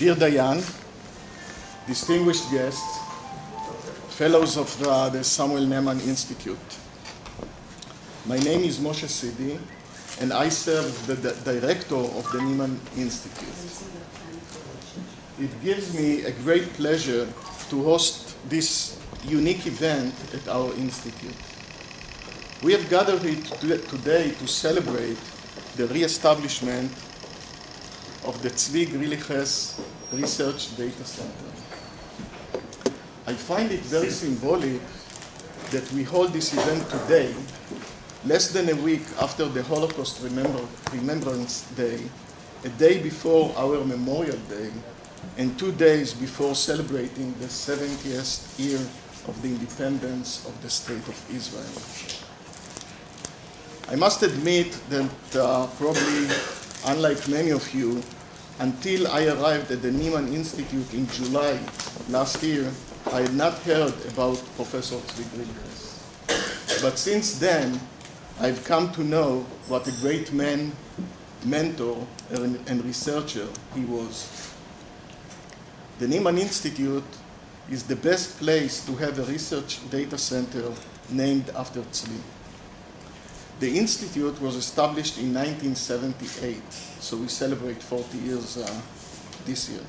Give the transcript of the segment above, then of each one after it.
Dear Dayan, distinguished guests, fellows of the Samuel Neiman Institute, my name is Moshe Sidi, and I serve as the director of the Neiman Institute. It gives me a great pleasure to host this unique event at our institute. We have gathered here today to celebrate the re-establishment of the Zvi Griliches Research Data Center. I find it very symbolic that we hold this event today, less than a week after the Holocaust Remembrance Day, a day before our Memorial Day, and 2 days before celebrating the 70th year of the independence of the State of Israel. I must admit that probably, unlike many of you, until I arrived at the Neiman Institute in July last year, I had not heard about Professor Zvi Griliches. But since then, I've come to know what a great man, mentor, and researcher he was. The Neiman Institute is the best place to have a research data center named after Zvi. The Institute was established in 1978, so we celebrate 40 years this year.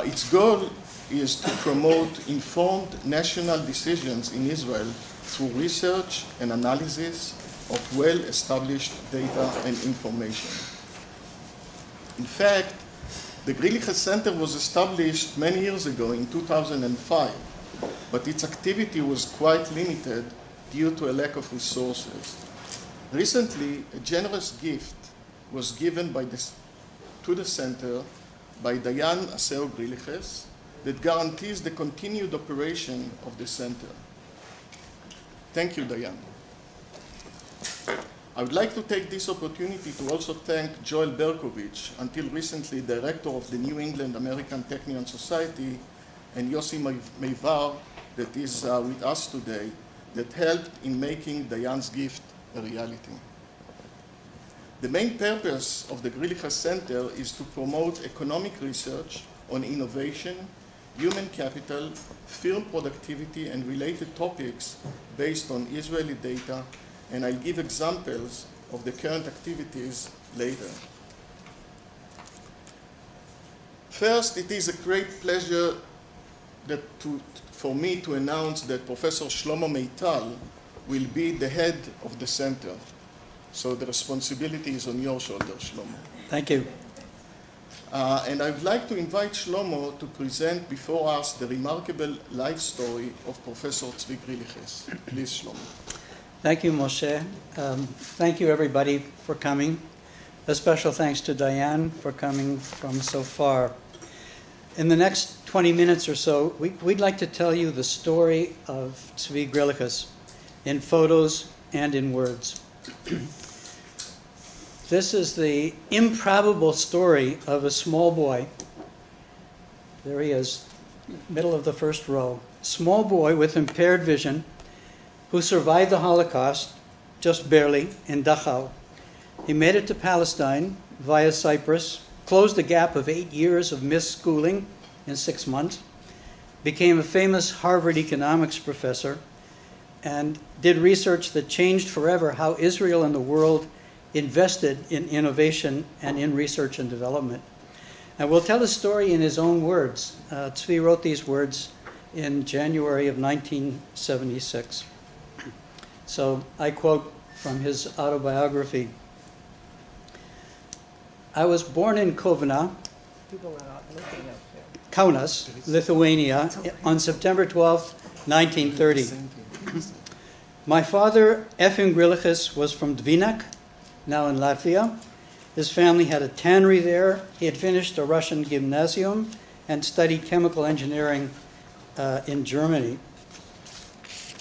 Its goal is to promote informed national decisions in Israel through research and analysis of well-established data and information. In fact, the Griliches Center was established many years ago in 2005, but its activity was quite limited due to a lack of resources. Recently, a generous gift was given to the center by Dayan Aseo Griliches that guarantees the continued operation of the center. Thank you, Dayan. I would like to take this opportunity to also thank Joel Berkovich, until recently director of the New England American Technion Society, and Yossi Meivar, that is with us today, that helped in making Dayan's gift a reality. The main purpose of the Griliches Center is to promote economic research on innovation, human capital, firm productivity, and related topics based on Israeli data, and I'll give examples of the current activities later. First, it is a great pleasure for me to announce that Professor Shlomo Meital will be the head of the center. So the responsibility is on your shoulders, Shlomo. Thank you. And I would like to invite Shlomo to present before us the remarkable life story of Professor Zvi Griliches. Please, Shlomo. Thank you, Moshe. Thank you, everybody, for coming. A special thanks to Dayan for coming from so far. In the next 20 minutes or so, we'd like to tell you the story of Zvi Griliches in photos and in words. This is the improbable story of a small boy. There he is, middle of the first row. Small boy with impaired vision who survived the Holocaust, just barely, in Dachau. He made it to Palestine via Cyprus, closed a gap of 8 years of missed schooling in 6 months, became a famous Harvard economics professor, and did research that changed forever how Israel and the world invested in innovation and in research and development. And we'll tell the story in his own words. Zvi wrote these words in January of 1976. So I quote from his autobiography. I was born in Kovna, Kaunas, Lithuania, on September 12, 1930. My father, Efim Griliches, was from Dvinak, now in Latvia. His family had a tannery there. He had finished a Russian gymnasium and studied chemical engineering in Germany.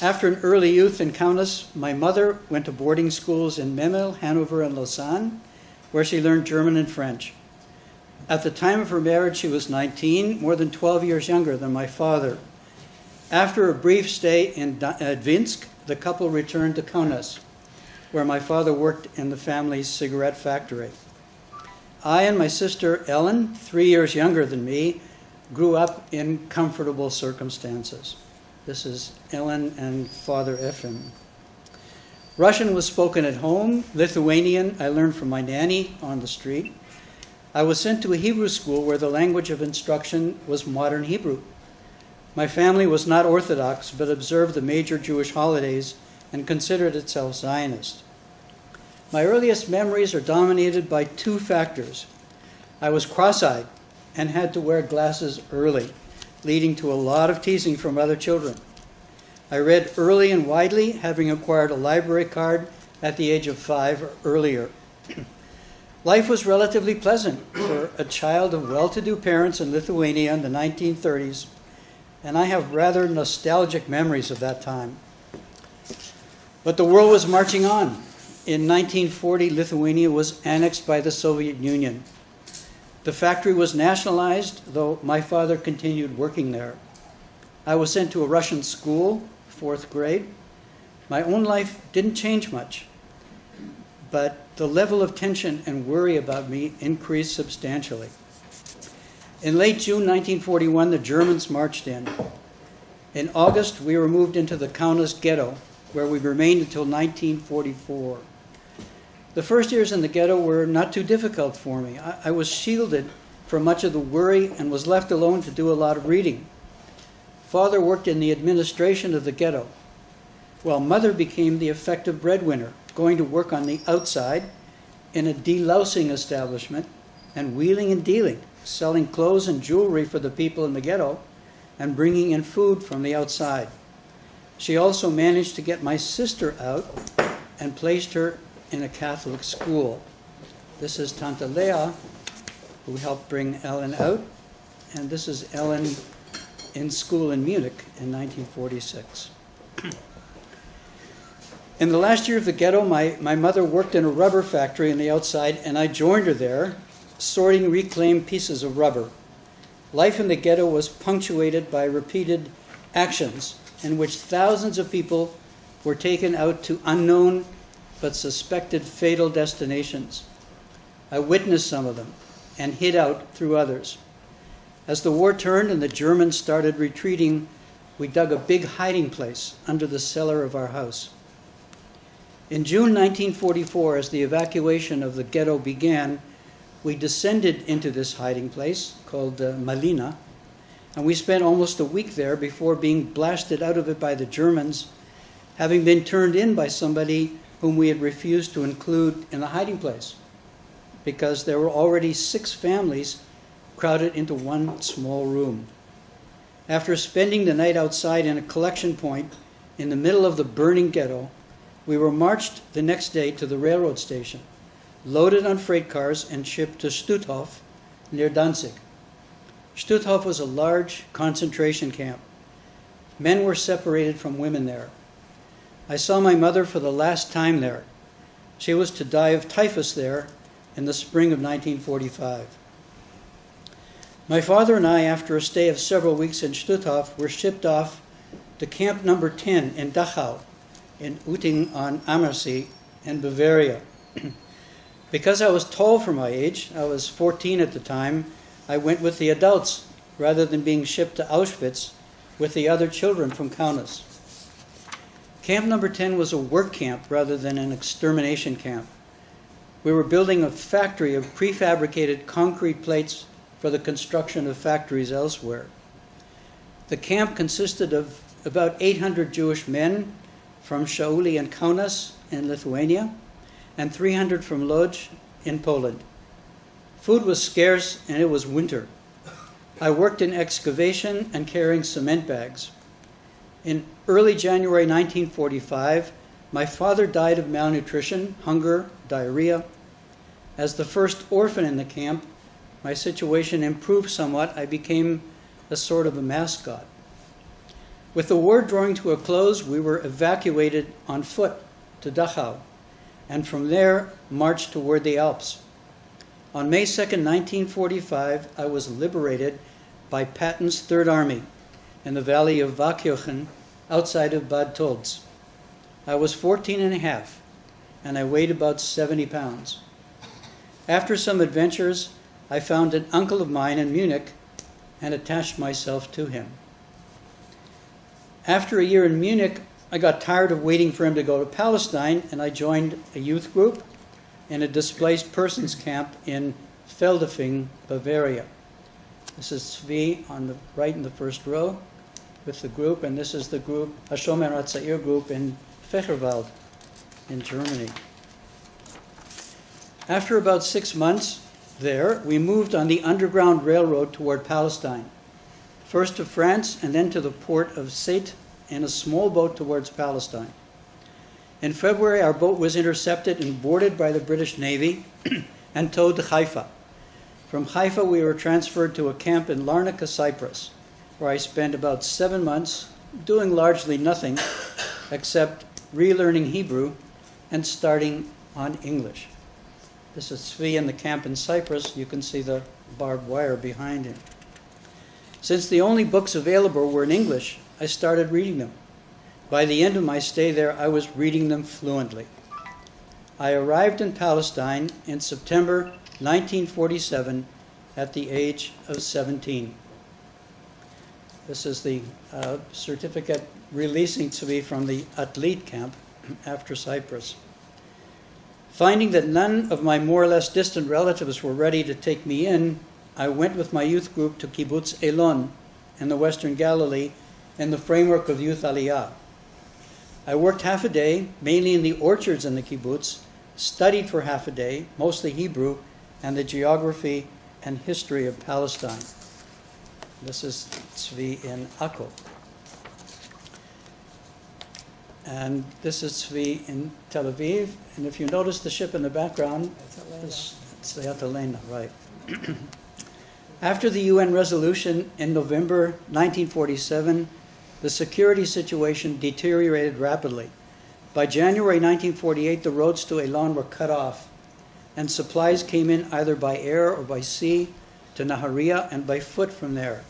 After an early youth in Kaunas, my mother went to boarding schools in Memel, Hanover, and Lausanne, where she learned German and French. At the time of her marriage, she was 19, more than 12 years younger than my father. After a brief stay in Dvinsk, the couple returned to Kaunas, where my father worked in the family's cigarette factory. I and my sister Ellen, 3 years younger than me, grew up in comfortable circumstances. This is Ellen and Father Ephraim. Russian was spoken at home. Lithuanian I learned from my nanny on the street. I was sent to a Hebrew school where the language of instruction was modern Hebrew. My family was not Orthodox, but observed the major Jewish holidays and considered itself Zionist. My earliest memories are dominated by two factors. I was cross-eyed and had to wear glasses early, leading to a lot of teasing from other children. I read early and widely, having acquired a library card at the age of 5 or earlier. Life was relatively pleasant for a child of well-to-do parents in Lithuania in the 1930s, and I have rather nostalgic memories of that time. But the world was marching on. In 1940, Lithuania was annexed by the Soviet Union. The factory was nationalized, though my father continued working there. I was sent to a Russian school, 4th grade. My own life didn't change much, but the level of tension and worry about me increased substantially. In late June 1941, the Germans marched in. In August, we were moved into the Kaunas ghetto, where we remained until 1944. The first years in the ghetto were not too difficult for me. I was shielded from much of the worry and was left alone to do a lot of reading. Father worked in the administration of the ghetto, while Mother became the effective breadwinner, going to work on the outside in a delousing establishment and wheeling and dealing, selling clothes and jewelry for the people in the ghetto and bringing in food from the outside. She also managed to get my sister out and placed her in a Catholic school. This is Tante Leah, who helped bring Ellen out, and this is Ellen in school in Munich in 1946. In the last year of the ghetto, my mother worked in a rubber factory on the outside, and I joined her there, sorting reclaimed pieces of rubber. Life in the ghetto was punctuated by repeated actions in which thousands of people were taken out to unknown but suspected fatal destinations. I witnessed some of them and hid out through others. As the war turned and the Germans started retreating, we dug a big hiding place under the cellar of our house. In June 1944, as the evacuation of the ghetto began, we descended into this hiding place called Malina, and we spent almost a week there before being blasted out of it by the Germans, having been turned in by somebody whom we had refused to include in the hiding place, because there were already 6 families crowded into one small room. After spending the night outside in a collection point in the middle of the burning ghetto, we were marched the next day to the railroad station, loaded on freight cars and shipped to Stutthof near Danzig. Stutthof was a large concentration camp. Men were separated from women there. I saw my mother for the last time there. She was to die of typhus there in the spring of 1945. My father and I, after a stay of several weeks in Stutthof, were shipped off to Camp Number 10 in Dachau, in Utting on Ammersee in Bavaria. Because I was tall for my age, I was 14 at the time, I went with the adults rather than being shipped to Auschwitz with the other children from Kaunas. Camp Number 10 was a work camp rather than an extermination camp. We were building a factory of prefabricated concrete plates for the construction of factories elsewhere. The camp consisted of about 800 Jewish men from Shauli and Kaunas in Lithuania, and 300 from Lodz in Poland. Food was scarce and it was winter. I worked in excavation and carrying cement bags. In early January 1945, my father died of malnutrition, hunger, diarrhea. As the first orphan in the camp, my situation improved somewhat. I became a sort of a mascot. With the war drawing to a close, we were evacuated on foot to Dachau, and from there marched toward the Alps. On May 2nd, 1945, I was liberated by Patton's Third Army in the valley of Wackhausen outside of Bad Tolz. I was 14 and a half, and I weighed about 70 pounds. After some adventures, I found an uncle of mine in Munich and attached myself to him. After a year in Munich, I got tired of waiting for him to go to Palestine, and I joined a youth group in a displaced persons camp in Feldafing, Bavaria. This is Zvi on the right in the first row with the group, and this is the group, Hashomer HaTzair group in Fächerwald in Germany. After about 6 months there, we moved on the Underground Railroad toward Palestine, first to France and then to the port of Sète in a small boat towards Palestine. In February, our boat was intercepted and boarded by the British Navy and towed to Haifa. From Haifa, we were transferred to a camp in Larnaca, Cyprus, where I spent about 7 months doing largely nothing except relearning Hebrew and starting on English. This is Zvi in the camp in Cyprus. You can see the barbed wire behind him. Since the only books available were in English, I started reading them. By the end of my stay there, I was reading them fluently. I arrived in Palestine in September 1947 at the age of 17. This is the certificate releasing Zvi from the Athlete camp after Cyprus. Finding that none of my more or less distant relatives were ready to take me in, I went with my youth group to Kibbutz Elon in the Western Galilee in the framework of Youth Aliyah. I worked half a day, mainly in the orchards in the kibbutz, studied for half a day, mostly Hebrew, and the geography and history of Palestine. This is Zvi in Akko. And this is Zvi in Tel Aviv. And if you notice the ship in the background, it's the Atalena, right. After the UN resolution in November 1947, the security situation deteriorated rapidly. By January 1948, the roads to Elon were cut off, and supplies came in either by air or by sea to Nahariya and by foot from there.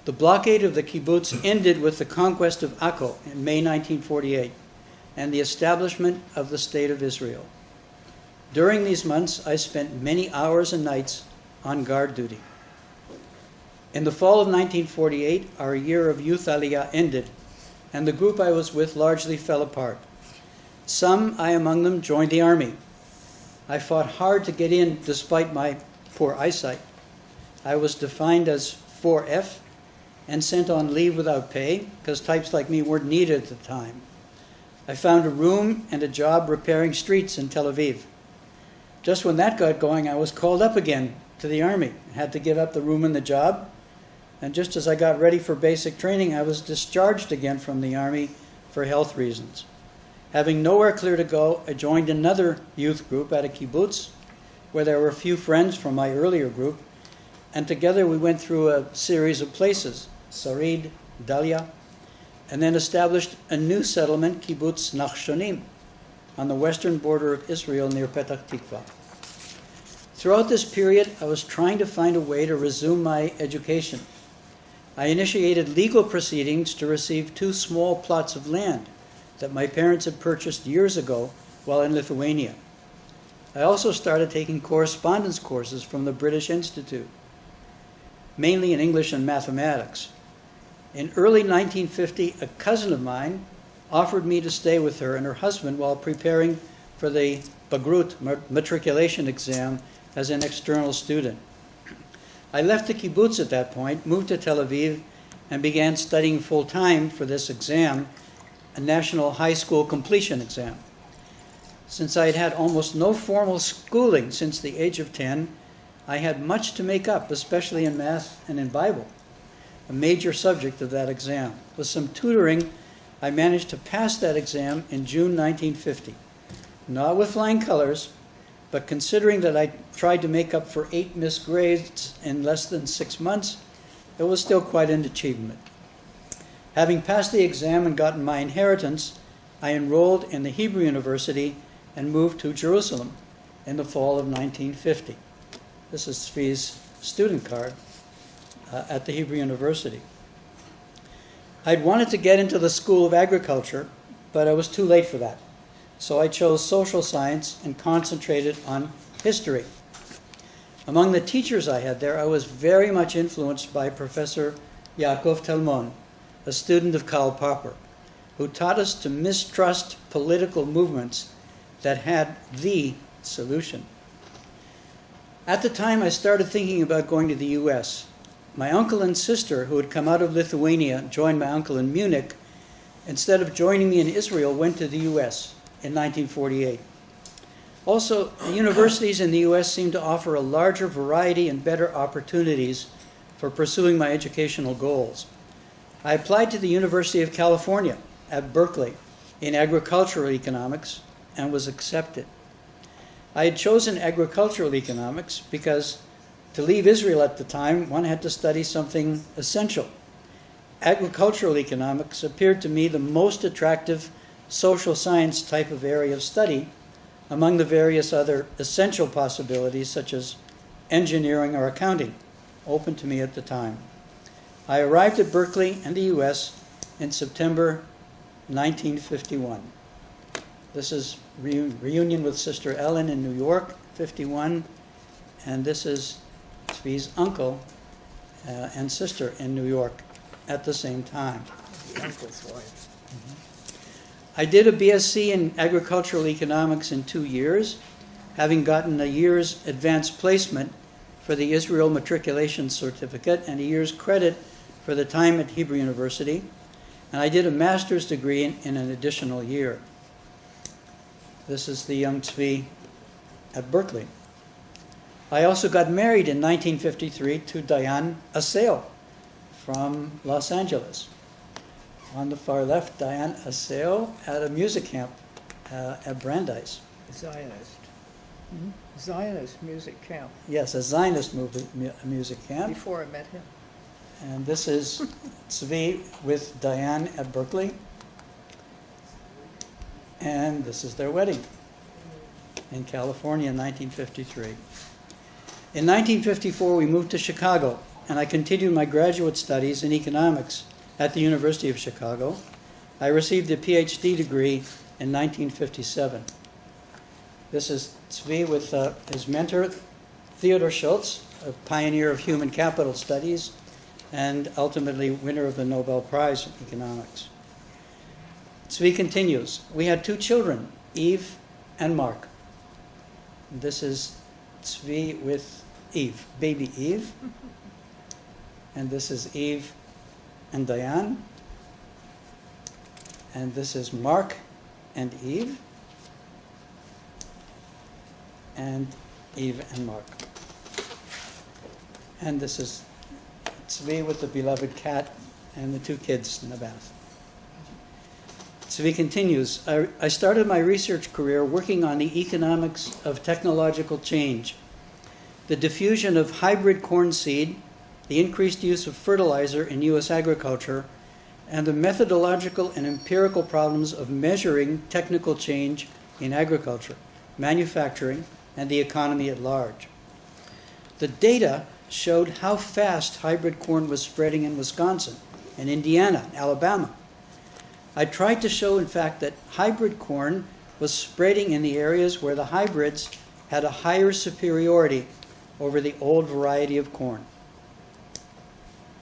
The blockade of the kibbutz ended with the conquest of Akko in May 1948 and the establishment of the State of Israel. During these months, I spent many hours and nights on guard duty. In the fall of 1948, our year of Youth Aliyah ended, and the group I was with largely fell apart. Some, I among them, joined the army. I fought hard to get in despite my poor eyesight. I was defined as 4F and sent on leave without pay because types like me weren't needed at the time. I found a room and a job repairing streets in Tel Aviv. Just when that got going, I was called up again to the army. I had to give up the room and the job. And just as I got ready for basic training, I was discharged again from the army for health reasons. Having nowhere clear to go, I joined another youth group at a kibbutz where there were a few friends from my earlier group, and together we went through a series of places, Sarid, Dalia, and then established a new settlement, Kibbutz Nachshonim, on the western border of Israel near Petach Tikva. Throughout this period, I was trying to find a way to resume my education. I initiated legal proceedings to receive 2 small plots of land that my parents had purchased years ago while in Lithuania. I also started taking correspondence courses from the British Institute, mainly in English and mathematics. In early 1950, a cousin of mine offered me to stay with her and her husband while preparing for the Bagrut matriculation exam as an external student. I left the kibbutz at that point, moved to Tel Aviv, and began studying full-time for this exam, a national high school completion exam. Since I had had almost no formal schooling since the age of 10, I had much to make up, especially in math and in Bible, a major subject of that exam. With some tutoring, I managed to pass that exam in June 1950. Not with flying colors, but considering that I tried to make up for 8 missed grades in less than 6 months, it was still quite an achievement. Having passed the exam and gotten my inheritance, I enrolled in the Hebrew University and moved to Jerusalem in the fall of 1950. This is Zvi's student card at the Hebrew University. I'd wanted to get into the School of Agriculture, but I was too late for that. So I chose social science and concentrated on history. Among the teachers I had there, I was very much influenced by Professor Yaakov Talmon, a student of Karl Popper, who taught us to mistrust political movements that had the solution. At the time, I started thinking about going to the U.S. My uncle and sister, who had come out of Lithuania, joined my uncle in Munich. Instead of joining me in Israel, went to the U.S. in 1948. Also, the universities in the U.S. seemed to offer a larger variety and better opportunities for pursuing my educational goals. I applied to the University of California at Berkeley in agricultural economics and was accepted. I had chosen agricultural economics because to leave Israel at the time, one had to study something essential. Agricultural economics appeared to me the most attractive social science type of area of study among the various other essential possibilities such as engineering or accounting, open to me at the time. I arrived at Berkeley and the U.S. in September 1951. This is reunion with Sister Ellen in New York, 51, and this is Zvi's uncle and sister in New York at the same time. The uncle's wife. I did a BSc in agricultural economics in 2 years, having gotten a year's advanced placement for the Israel Matriculation Certificate and a year's credit for the time at Hebrew University, and I did a master's degree in an additional year. This is the young Zvi at Berkeley. I also got married in 1953 to Diane Assail from Los Angeles. On the far left, Diane Assail at a music camp at Brandeis. Zionist. Zionist music camp. Yes, a Zionist music camp. Before I met him. And this is Zvi with Diane at Berkeley. And this is their wedding in California in 1953. In 1954, we moved to Chicago, and I continued my graduate studies in economics at the University of Chicago. I received a PhD degree in 1957. This is Zvi with his mentor, Theodor Schultz, a pioneer of human capital studies, and ultimately winner of the Nobel Prize in economics. Zvi continues. We had 2 children, Eve and Mark. This is Zvi with Eve, baby Eve. And this is Eve and Diane. And this is Mark and Eve. And Eve and Mark. And this is Zvi with the beloved cat and the 2 kids in the bath. Zvi continues, I started my research career working on the economics of technological change, the diffusion of hybrid corn seed, the increased use of fertilizer in U.S. agriculture, and the methodological and empirical problems of measuring technical change in agriculture, manufacturing, and the economy at large. The data showed how fast hybrid corn was spreading in Wisconsin and Indiana and Alabama. I tried to show, in fact, that hybrid corn was spreading in the areas where the hybrids had a higher superiority over the old variety of corn.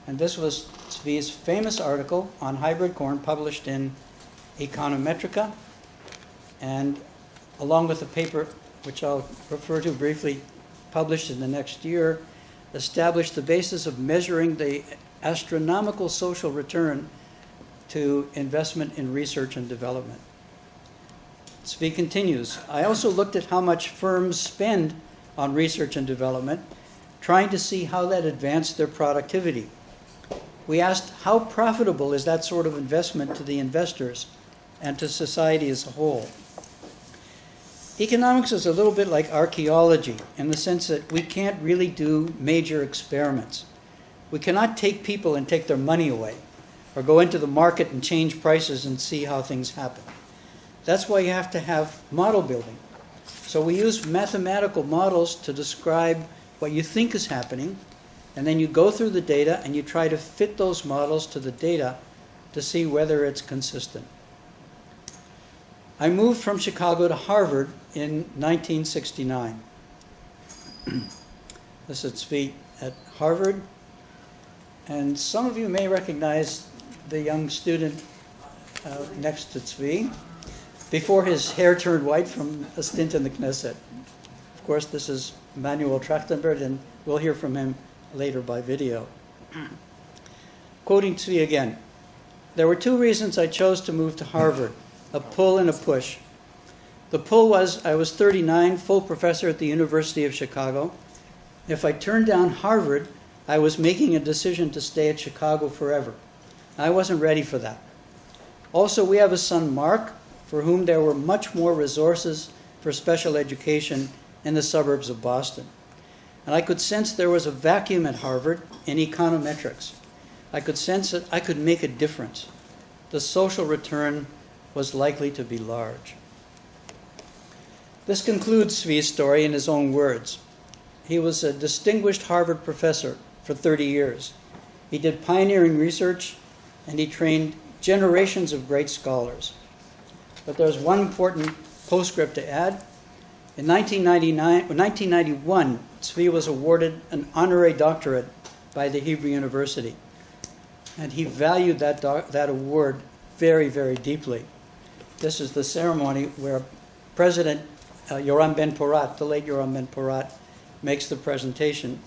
And this was Zvi's famous article on hybrid corn published in Econometrica, and along with a paper, which I'll refer to briefly, published in the next year, established the basis of measuring the astronomical social return to investment in research and development. Zvi continues, I also looked at how much firms spend on research and development, trying to see how that advanced their productivity. We asked, how profitable is that sort of investment to the investors and to society as a whole? Economics is a little bit like archaeology in the sense that we can't really do major experiments. We cannot take people and take their money away, or go into the market and change prices and see how things happen. That's why you have to have model building. So we use mathematical models to describe what you think is happening, and then you go through the data and you try to fit those models to the data to see whether it's consistent. I moved from Chicago to Harvard in 1969. This is Zvi at Harvard. And some of you may recognize the young student next to Zvi before his hair turned white from a stint in the Knesset. Of course, this is Manuel Trachtenberg, and we'll hear from him later by video. Quoting Zvi again, "There were two reasons I chose to move to Harvard, a pull and a push. The pull was I was 39, full professor at the University of Chicago. If I turned down Harvard, I was making a decision to stay at Chicago forever. I wasn't ready for that. Also, we have a son, Mark, for whom there were much more resources for special education in the suburbs of Boston. And I could sense there was a vacuum at Harvard in econometrics. I could sense that I could make a difference. The social return was likely to be large." This concludes Zvi's story in his own words. He was a distinguished Harvard professor for 30 years. He did pioneering research, and he trained generations of great scholars. But there's one important postscript to add. In 1991, Zvi was awarded an honorary doctorate by the Hebrew University, and he valued that award very, very deeply. This is the ceremony where President Yoram Ben-Porat, the late Yoram Ben-Porat, makes the presentation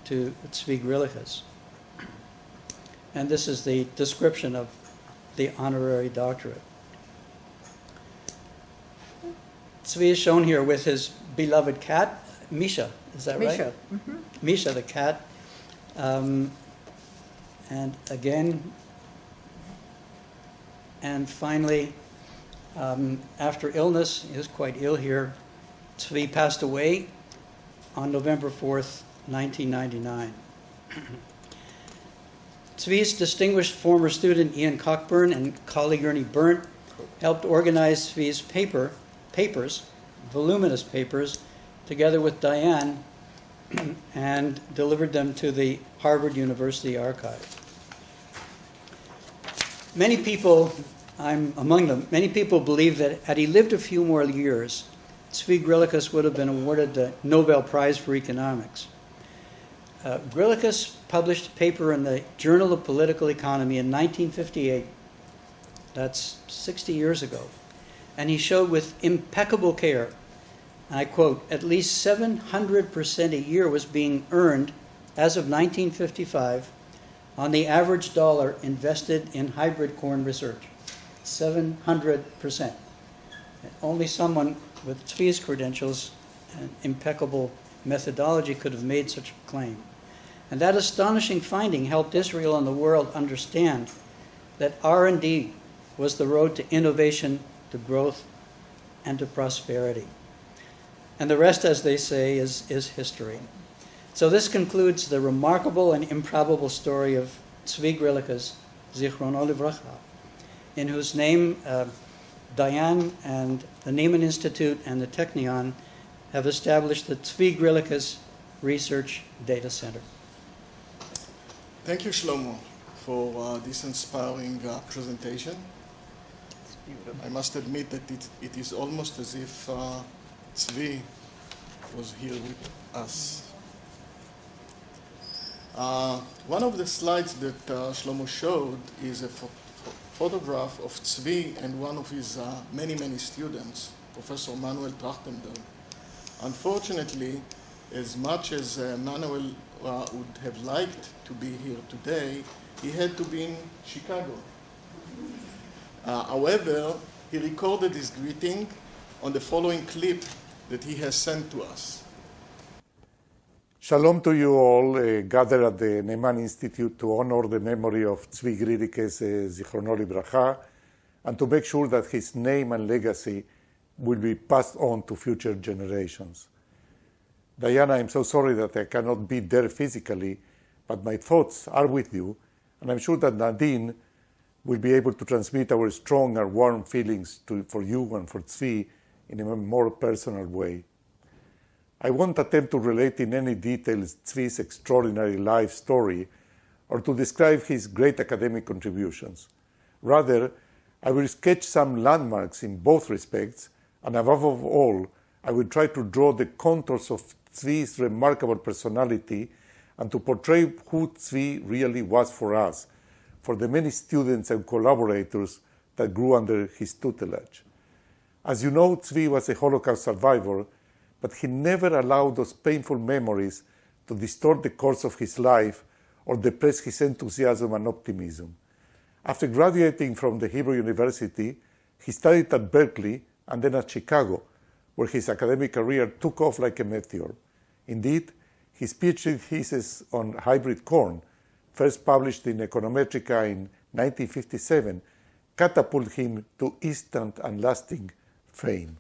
to Zvi Griliches. And this is the description of the honorary doctorate. Zvi is shown here with his beloved cat, Misha. Is that right? Misha. Mm-hmm. Misha, the cat. And again, and finally, after illness, he was quite ill here, Zvi passed away on November 4th, 1999. Zvi's distinguished former student Ian Cockburn and colleague Ernie Berndt helped organize Zvi's papers, voluminous papers, together with Diane, and delivered them to the Harvard University Archive. Many people, I'm among them, many people believe that had he lived a few more years, Zvi Griliches would have been awarded the Nobel Prize for Economics. Griliches published a paper in the Journal of Political Economy in 1958. That's 60 years ago. And he showed with impeccable care, and I quote, "at least 700% a year was being earned as of 1955 on the average dollar invested in hybrid corn research." 700%. Only someone with Zvi's credentials and impeccable methodology could have made such a claim. And that astonishing finding helped Israel and the world understand that R&D was the road to innovation, to growth, and to prosperity. And the rest, as they say, is history. So this concludes the remarkable and improbable story of Zvi Griliches, Zichrono Livracha, in whose name Diane and the Nieman Institute and the Technion have established the Zvi Griliches Research Data Center. Thank you, Shlomo, for this inspiring presentation. It's beautiful. I must admit that it is almost as if Zvi was here with us. One of the slides that Shlomo showed is a photograph of Zvi and one of his many, many students, Professor Manuel Trachtenberg. Unfortunately, as much as Manuel would have liked to be here today, he had to be in Chicago. However, he recorded his greeting on the following clip that he has sent to us. Shalom to you all gathered at the Nieman Institute to honor the memory of Zvi Griliches, Zichrono Livracha, and to make sure that his name and legacy will be passed on to future generations. Diana, I'm so sorry that I cannot be there physically, but my thoughts are with you, and I'm sure that Nadine will be able to transmit our strong and warm feelings for you and for Zvi in a more personal way. I won't attempt to relate in any details Zvi's extraordinary life story or to describe his great academic contributions. Rather, I will sketch some landmarks in both respects, and above all, I will try to draw the contours of Zvi's remarkable personality and to portray who Zvi really was for us, for the many students and collaborators that grew under his tutelage. As you know, Zvi was a Holocaust survivor, but he never allowed those painful memories to distort the course of his life or depress his enthusiasm and optimism. After graduating from the Hebrew University, he studied at Berkeley and then at Chicago, where his academic career took off like a meteor. Indeed, his PhD thesis on hybrid corn, first published in Econometrica in 1957, catapulted him to instant and lasting fame.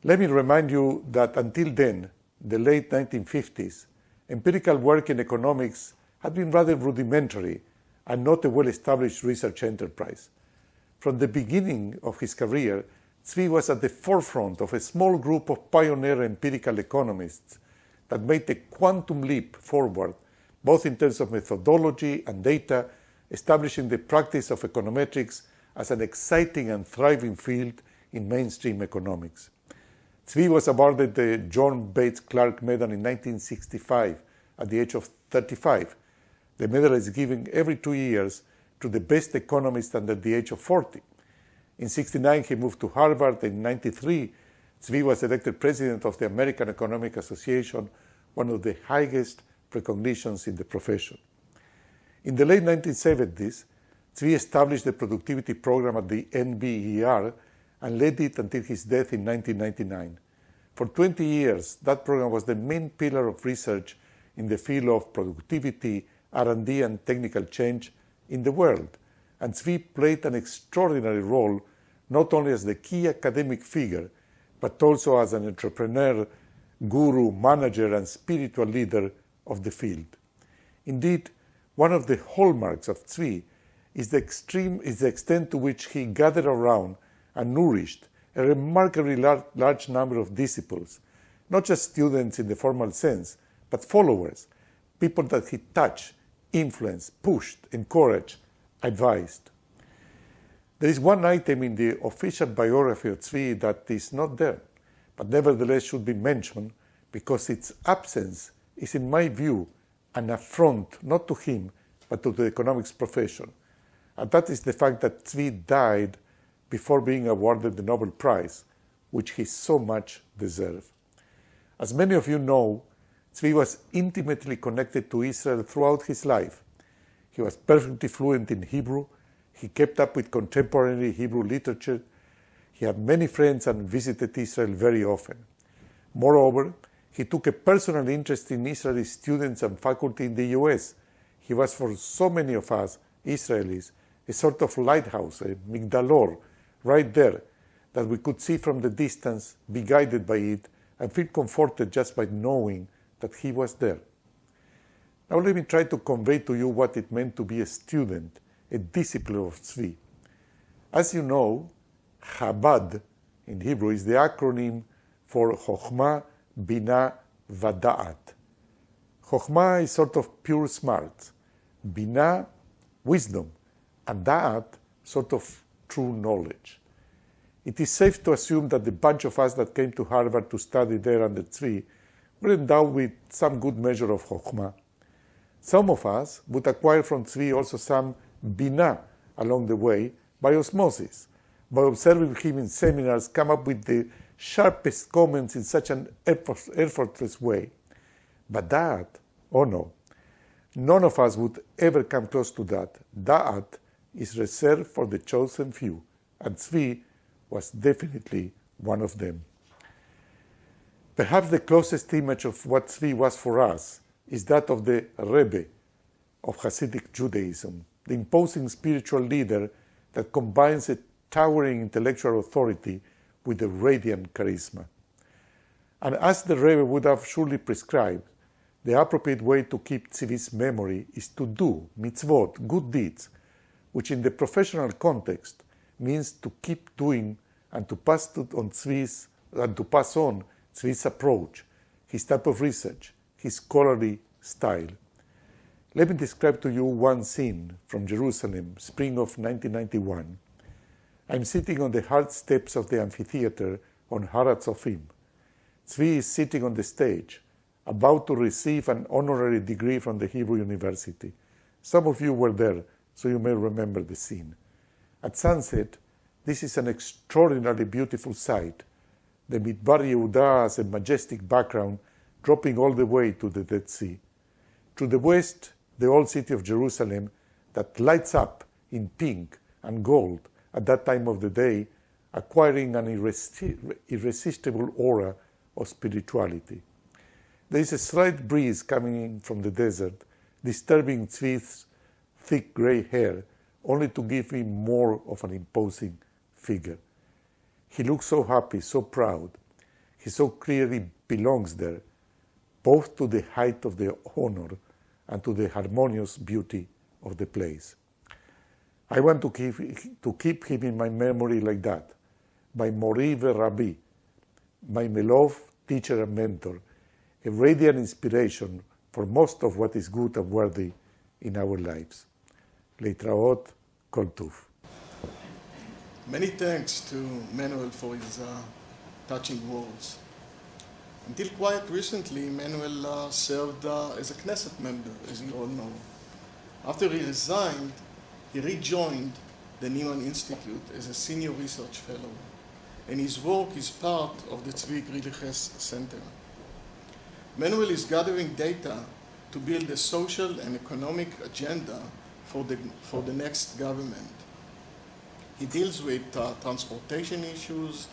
Let me remind you that until then, the late 1950s, empirical work in economics had been rather rudimentary and not a well-established research enterprise. From the beginning of his career, Zvi was at the forefront of a small group of pioneer empirical economists that made a quantum leap forward, both in terms of methodology and data, establishing the practice of econometrics as an exciting and thriving field in mainstream economics. Zvi was awarded the John Bates Clark Medal in 1965 at the age of 35. The medal is given every 2 years to the best economist under the age of 40. In 1969, he moved to Harvard. In 1993, Zvi was elected president of the American Economic Association, one of the highest recognitions in the profession. In the late 1970s, Zvi established the productivity program at the NBER and led it until his death in 1999. For 20 years, that program was the main pillar of research in the field of productivity, R&D, and technical change in the world. And Zvi played an extraordinary role not only as the key academic figure, but also as an entrepreneur, guru, manager, and spiritual leader of the field. Indeed, one of the hallmarks of Zvi is the extent to which he gathered around and nourished a remarkably large number of disciples, not just students in the formal sense, but followers, people that he touched, influenced, pushed, encouraged, advised. There is one item in the official biography of Zvi that is not there, but nevertheless should be mentioned because its absence is, in my view, an affront not to him, but to the economics profession. And that is the fact that Zvi died before being awarded the Nobel Prize, which he so much deserved. As many of you know, Zvi was intimately connected to Israel throughout his life. He was perfectly fluent in Hebrew. He kept up with contemporary Hebrew literature. He had many friends and visited Israel very often. Moreover, he took a personal interest in Israeli students and faculty in the US. He was, for so many of us Israelis, a sort of lighthouse, a migdalor, right there, that we could see from the distance, be guided by it, and feel comforted just by knowing that he was there. Now let me try to convey to you what it meant to be a student, a disciple of Zvi. As you know, Chabad in Hebrew is the acronym for Chokhmah, Binah, Vada'at. Chokhmah is sort of pure smart, Binah, wisdom, and Da'at, sort of true knowledge. It is safe to assume that the bunch of us that came to Harvard to study there under Zvi were endowed with some good measure of Chokhmah. Some of us would acquire from Zvi also some Binah along the way by osmosis, by observing him in seminars come up with the sharpest comments in such an effortless way. But Da'at, oh no, none of us would ever come close to that. Da'at is reserved for the chosen few, and Zvi was definitely one of them. Perhaps the closest image of what Zvi was for us is that of the Rebbe of Hasidic Judaism, the imposing spiritual leader that combines a towering intellectual authority with a radiant charisma. And as the Rebbe would have surely prescribed, the appropriate way to keep Zvi's memory is to do mitzvot, good deeds, which in the professional context means to keep doing and to pass on Zvi's approach, his type of research, his scholarly style. Let me describe to you one scene from Jerusalem, spring of 1991. I'm sitting on the hard steps of the amphitheater on Har HaTzofim. Zvi is sitting on the stage, about to receive an honorary degree from the Hebrew University. Some of you were there, so you may remember the scene. At sunset, this is an extraordinarily beautiful sight. The Midbar Yehuda has a majestic background dropping all the way to the Dead Sea. To the west, the old city of Jerusalem that lights up in pink and gold at that time of the day, acquiring an irresistible aura of spirituality. There is a slight breeze coming in from the desert, disturbing Zvi's thick gray hair, only to give him more of an imposing figure. He looks so happy, so proud. He so clearly belongs there, both to the height of the honor and to the harmonious beauty of the place. I want to keep him in my memory like that, my Mori Rabbi, my Melov, teacher and mentor, a radiant inspiration for most of what is good and worthy in our lives. Leitraot, Kol Tuv. Many thanks to Manuel for his touching words. Until quite recently, Manuel served as a Knesset member, as you all know. After he resigned, he rejoined the Nieman Institute as a senior research fellow, and his work is part of the Zvi Griliches Center. Manuel is gathering data to build a social and economic agenda for the next government. He deals with transportation issues,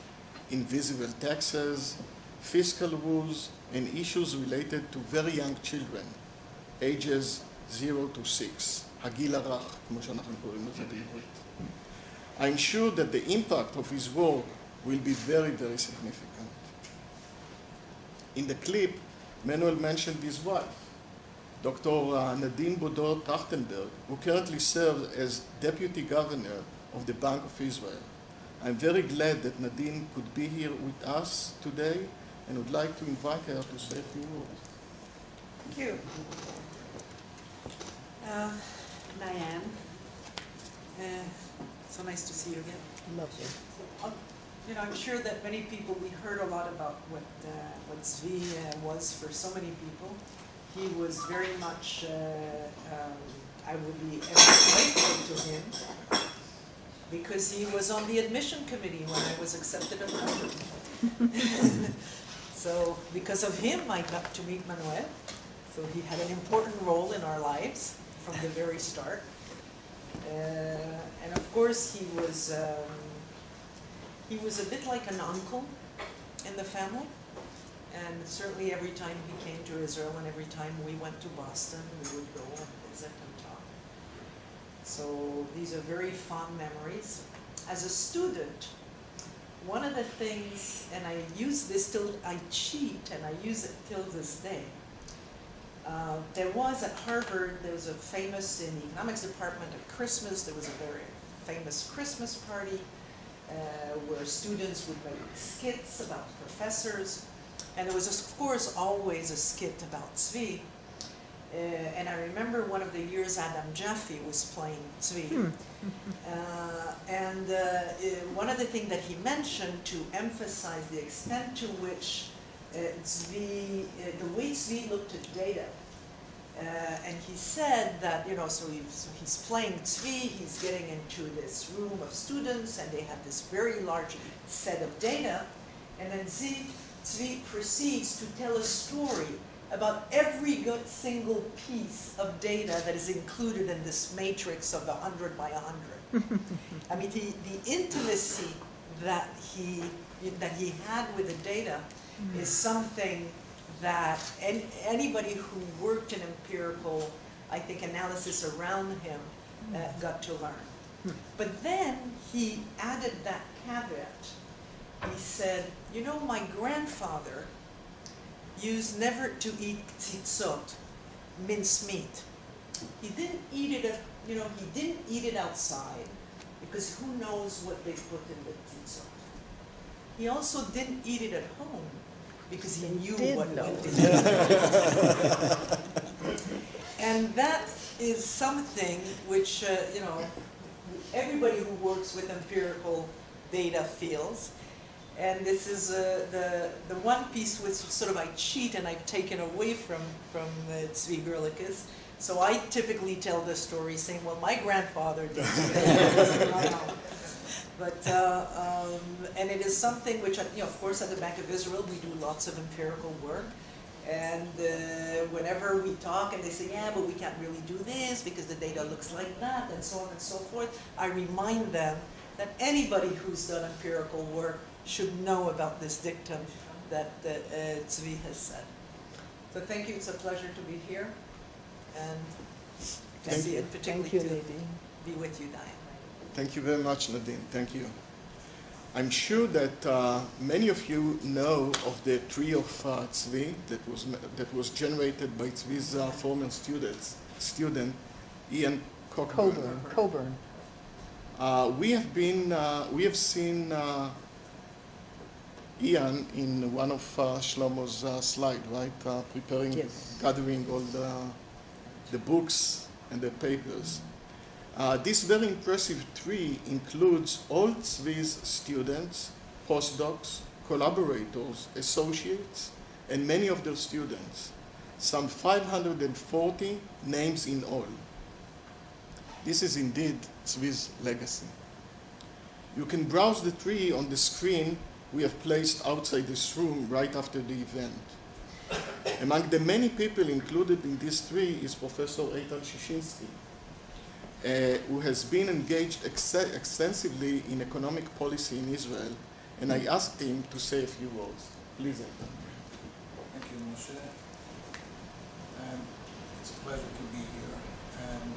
invisible taxes, fiscal rules, and issues related to very young children, ages 0 to 6, הגיל הרך, כמו שאנחנו קוראים לזה בעברית. I'm sure that the impact of his work will be very, very significant. In the clip, Manuel mentioned his wife, Dr. Nadine Bodor-Trachtenberg, who currently serves as Deputy Governor of the Bank of Israel. I'm very glad that Nadine could be here with us today and would like to invite her to say a few words. Thank you. Diane, so nice to see you again. Love you. You know, I'm sure that many people, we heard a lot about what Zvi was for so many people. He was very much, I would be ever grateful to him because he was on the admission committee when I was accepted at Harvard. So because of him, I got to meet Manuel. So he had an important role in our lives from the very start. And of course, he was a bit like an uncle in the family. And certainly every time he came to Israel and every time we went to Boston, we would go and visit and talk. So these are very fond memories. As a student, one of the things, and I use this till I cheat, and I use it till this day. There was at Harvard, there was a famous, in the economics department at Christmas, there was a very famous Christmas party where students would make skits about professors. And there was, of course, always a skit about Zvi. And I remember one of the years Adam Jaffe was playing Zvi. One of the things that he mentioned to emphasize the extent to which Zvi, the way Zvi looked at data, and he said that, you know, so he's playing Zvi, he's getting into this room of students, and they have this very large set of data, and then Zvi proceeds to tell a story about every single piece of data that is included in this matrix of 100 by 100. I mean, the intimacy that he had with the data is something that anybody who worked in empirical, I think, analysis around him got to learn. But then he added that caveat. He said, you know, my grandfather used never to eat tzitzot, minced meat. He didn't eat it, he didn't eat it outside because who knows what they put in the tzitzot. He also didn't eat it at home because he knew what went in it. And that is something which, everybody who works with empirical data feels. And this is the one piece which sort of I cheat and I've taken away from Zvi Griliches. So I typically tell this story saying, well, my grandfather did. But, and it is something which, of course, at the Bank of Israel, we do lots of empirical work. And whenever we talk and they say, yeah, but we can't really do this because the data looks like that, and so on and so forth, I remind them that anybody who's done empirical work should know about this dictum that Zvi has said. So thank you, it's a pleasure to be here, and to see it, particularly to be with you, Diane. Thank you very much, Nadine. Thank you. I'm sure that many of you know of the tree of Zvi that was generated by Zvi's former student Ian Cockburn. We have seen Ian in one of Shlomo's slide, right? Preparing, Yes. gathering all the books and the papers. This very impressive tree includes all Zvi's students, postdocs, collaborators, associates, and many of their students. Some 540 names in all. This is indeed Zvi's legacy. You can browse the tree on the screen we have placed outside this room right after the event. Among the many people included in this tree is Professor Eitan Shishinsky, who has been engaged extensively in economic policy in Israel, and I asked him to say a few words. Please, Eitan. Thank you, Moshe. It's a pleasure to be here. And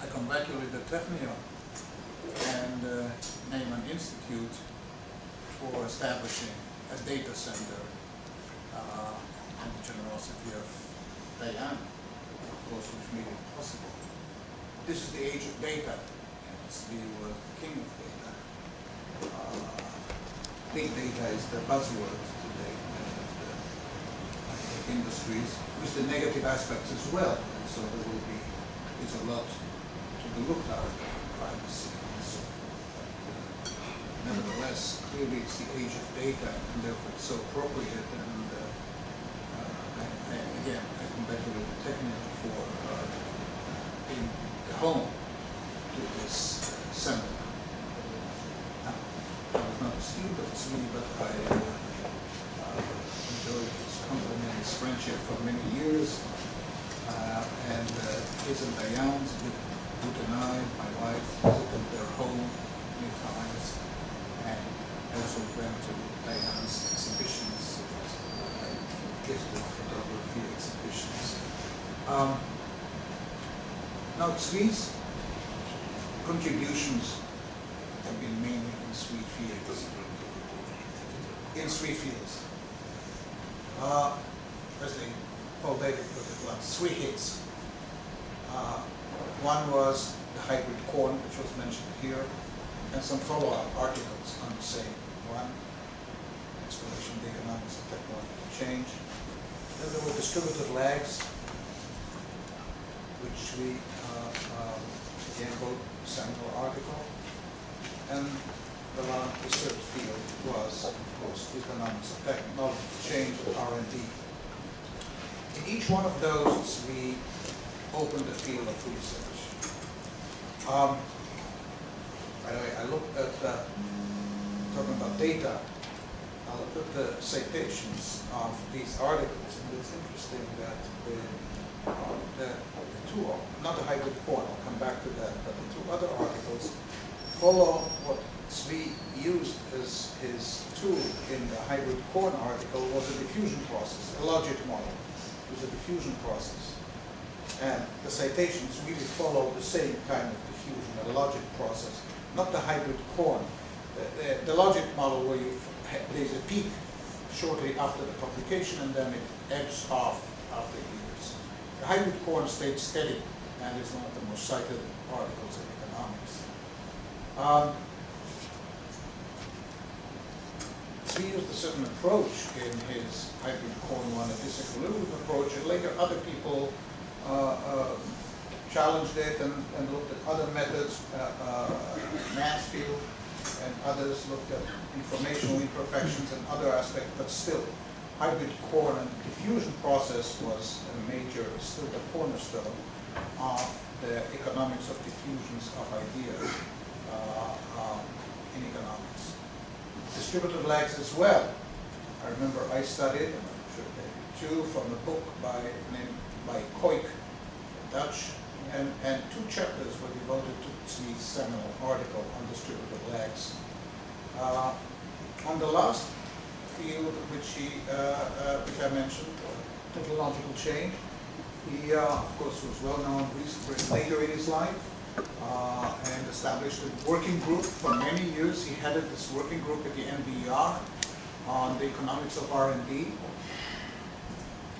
I congratulate the Technion and Neyman Institute for establishing a data center and the generosity of Diane, of course, which made it possible. This is the age of data, and Zvi was the king of data. Big data is the buzzword today in many of the industries, with the negative aspects as well. And so there will be, it's a lot to be looked at, privacy and so forth. But nevertheless, clearly it's the age of data, and therefore it's so appropriate. And again, I congratulate the Technion for being the home to this center. I was not a student of Zvi, but I enjoyed his company and his friendship for many years. And his and Diane's, Ruth and I, my wife, visited their home many times, and also went to Diane's exhibitions, gifted photography exhibitions. Now, Zvi's contributions have been mainly in three fields. As Paul David put it once, three hits. One was the hybrid corn, which was mentioned here, and some follow-up articles on the same one, explanation of the economics of technological change. Then there were distributed lags, which we again wrote a seminal article. And the third field was, of course, economics of technological change, R&D. In each one of those, we opened a field of research. By the way, I looked at, talking about data, I looked at the citations of these articles, and it's interesting that the two, not the hybrid corn, I'll come back to that, but the two other articles follow what Zvi used as his tool in the hybrid corn article was a diffusion process, a logic model. It was a diffusion process. And the citations really follow the same kind of diffusion, a logic process, not the hybrid corn. The logic model where there's a peak shortly after the publication and then it ebbs off after years. The hybrid corn stayed steady and is one of the most cited articles in economics. He used a certain approach in his hybrid corn one, a disequilibrium approach, and later other people challenged it and looked at other methods. Mansfield and others looked at informational imperfections and other aspects, but still, hybrid core and diffusion process was a major, still the cornerstone of the economics of diffusions of ideas in economics. Distributed lags as well. I remember I studied, and I'm sure they too, from a book by Koik, Dutch, and 2 chapters were devoted to Zvi's seminal article on distributed lags. On the last field which I mentioned, technological change, he of course was well known later in his life and established a working group for many years. He headed this working group at the NBER on the economics of R&D.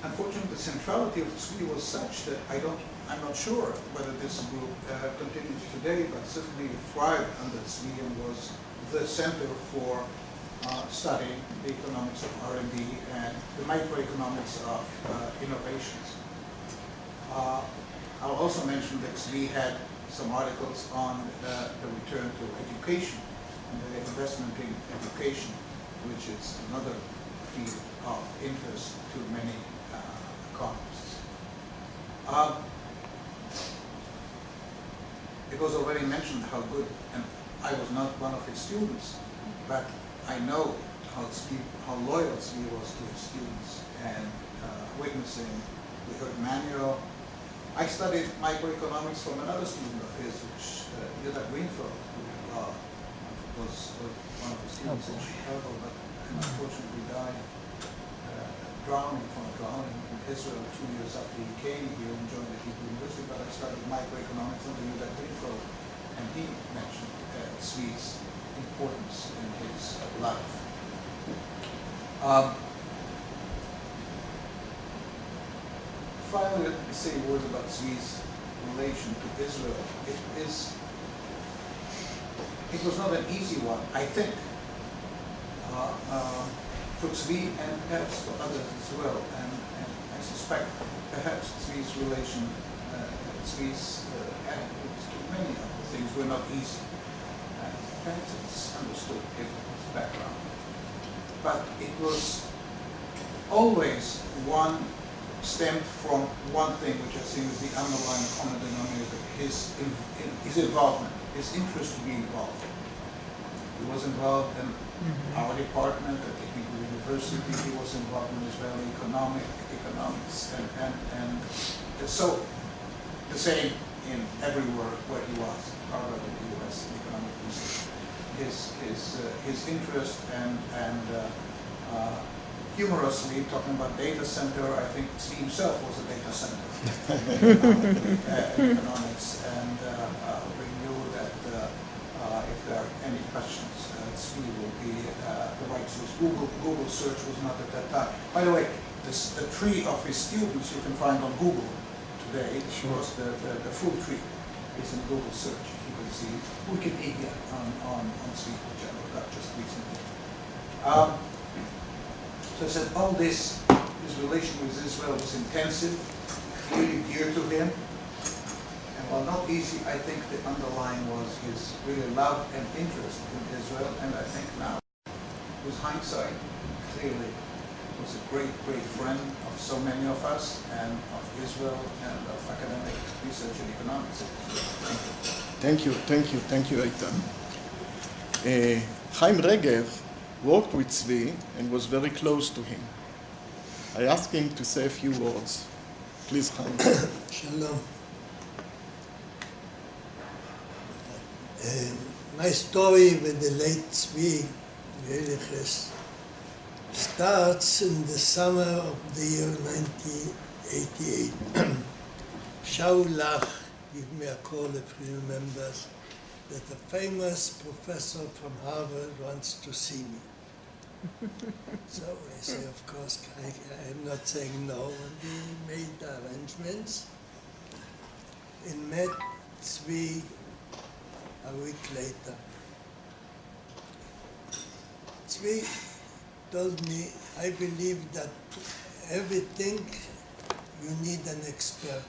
Unfortunately, the centrality of Zvi was such that I'm not sure whether this group continues today, but certainly it thrived under Zvi and was the center for studying the economics of R&D and the microeconomics of innovations. I'll also mention that Zvi had some articles on the return to education and the investment in education, which is another field of interest to many economists. It was already mentioned how good, and I was not one of his students, but I know how loyal Zvi was to his students, and witnessing, we heard Manuel. I studied microeconomics from another student of his, which Yuda Greenfield, who was one of his students in Chicago, but unfortunately died drowning in Israel 2 years after he came here and joined the Hebrew University. But I studied microeconomics under Yuda Greenfield, and he mentioned Zvi's importance in his life. Finally, let me say a word about Zvi's relation to Israel. It was not an easy one, I think, for Zvi and perhaps for others as well. And I suspect perhaps Zvi's relation, Zvi's attitudes to many of the things were not easy. And perhaps it's understood given his background. But it was always stemmed from one thing, which I think is the underlying common denominator, his involvement, his interest to be involved. He was involved in our department at the Hebrew University. He was involved in Israeli economics, and so the same in everywhere where he was, Harvard, the U.S. economic research. His interest and humorously, talking about data center, I think Zvi himself was a data center in economics, and we knew that if there are any questions, Zvi will be the right source. Google search was not at that time. By the way, the tree of his students you can find on Google today. Because the full tree is in Google search. You can see Wikipedia on Zvi, which I looked up just recently. So I said, his relation with Israel was intensive, really dear to him. And while not easy, I think the underlying was his really love and interest in Israel. And I think now, with hindsight, clearly was a great, great friend of so many of us, and of Israel, and of academic research and economics. Thank you, Eitan. Chaim Regev worked with Zvi and was very close to him. I asked him to say a few words. Please, Chaim. Shalom. My story with the late Zvi Griliches starts in the summer of the year 1988. Shaul Lach gave me a call, if he remembers, that a famous professor from Harvard wants to see me. So I say, of course, I'm not saying no, and we made arrangements and met Zvi a week later. Zvi told me, I believe that everything you need an expert.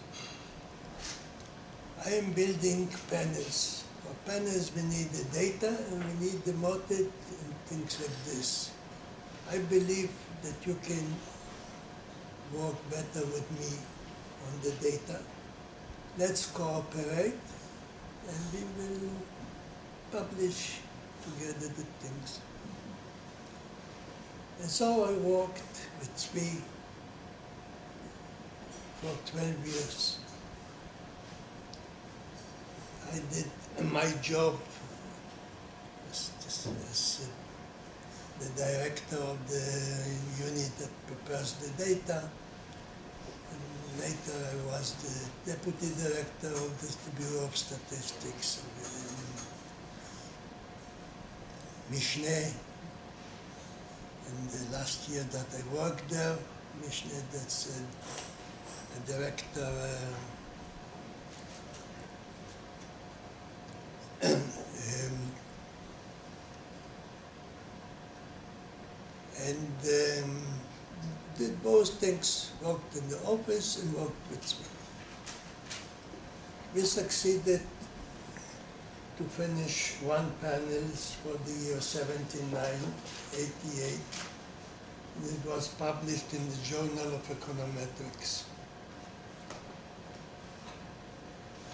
I am building panels For panels, we need the data and we need the method and things like this. I believe that you can work better with me on the data. Let's cooperate and we will publish together the things. And so I worked with Zvi for 12 years. I did my job as the director of the unit that prepares the data. And later I was the deputy director of the Bureau of Statistics. Mishneh, and the last year that I worked there, Mishneh, that's a director. Did both things, worked in the office and worked with Zvi. We succeeded to finish one panel for the year 1988. It was published in the Journal of Econometrics.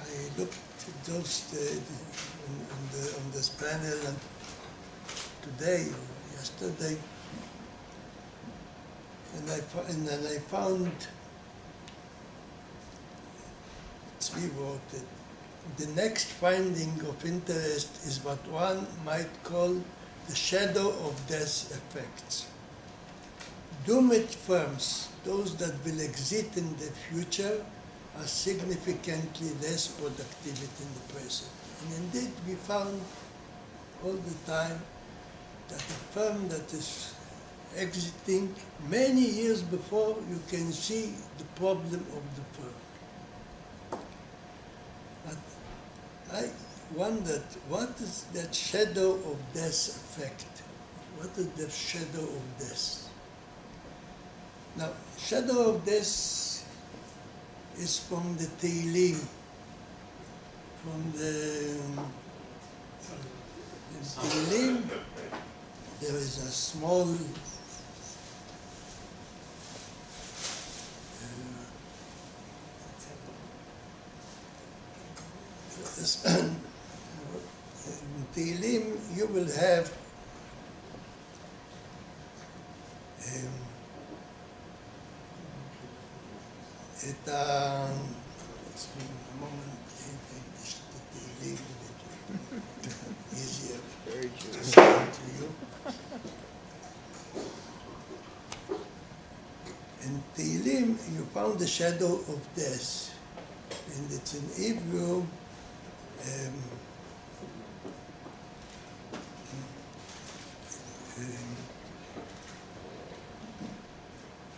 I looked at those on this panel and today or yesterday, and then I found Zvi wrote it. The next finding of interest is what one might call the shadow of death effects. Doomed firms, those that will exist in the future, are significantly less productive in the present. And indeed, we found all the time that a firm that is exiting many years before you can see the problem of the firm. But I wondered, what is that shadow of death effect? What is the shadow of death? Now, shadow of death is from the Tehillim, from the Tehillim. There is a small in Tehillim you will have let's give me a moment, the Tehillim easier to explain to you. In Tehillim you found the shadow of death, and it's in Hebrew.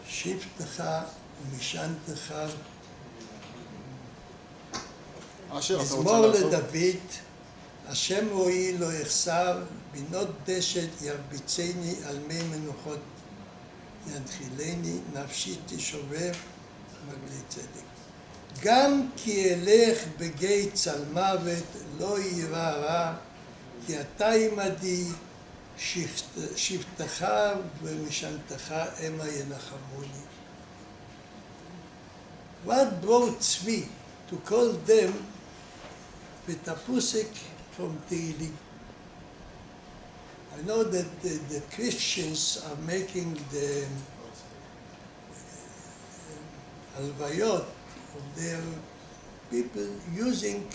שבטך ומשענתך, אשר, אתה רוצה מזמור לעשות? לדוד, השם רואי לא יחסר, בינות דשת ירביצני, על מי מנוחות ינחילני, נפשי תשובב, מגלי צדק. גם כי אלך בגיא צל מוות, לא יירא רע, כי אתה עמדי, שבטך ומשענתך המה ינחמוני. What brought Zvi to call them with a pusik from Tehillim? I know that the Christians are making the alvayot of their people using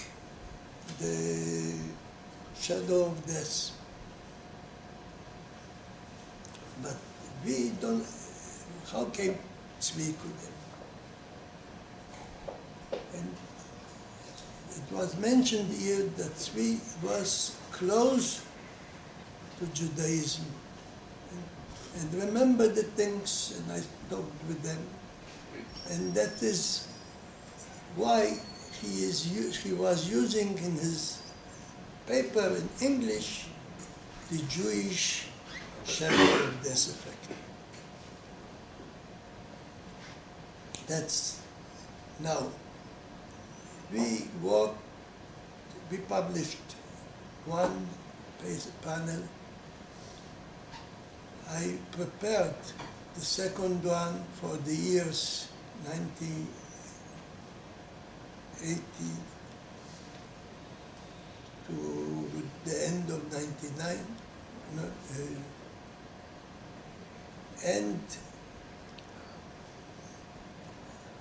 the shadow of death. But we don't, how came Zvi to them? And it was mentioned here that Zvi was close to Judaism. And remember the things, and I talked with them. And that is why he was using in his paper in English the Jewish shadow of death effect. That's now. We published one panel. I prepared the second one for the years 1980 to the end of 99. And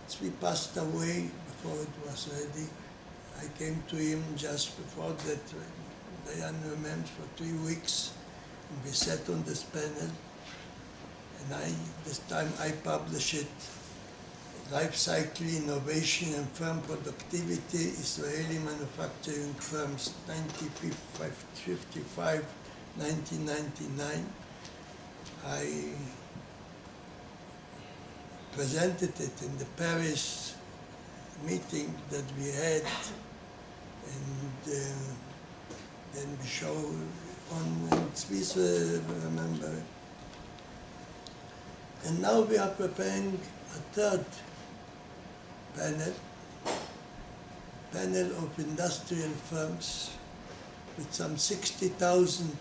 Zvi passed away before it was ready. I came to him just before that. Diane remained for 3 weeks. And we sat on this panel. And this time I published it. Life Cycle Innovation and Firm Productivity, Israeli Manufacturing Firms, 1955, 1999. I presented it in the Paris meeting that we had, and then we showed on Zvi's remember. And now we are preparing a third panel of industrial firms with some 60,000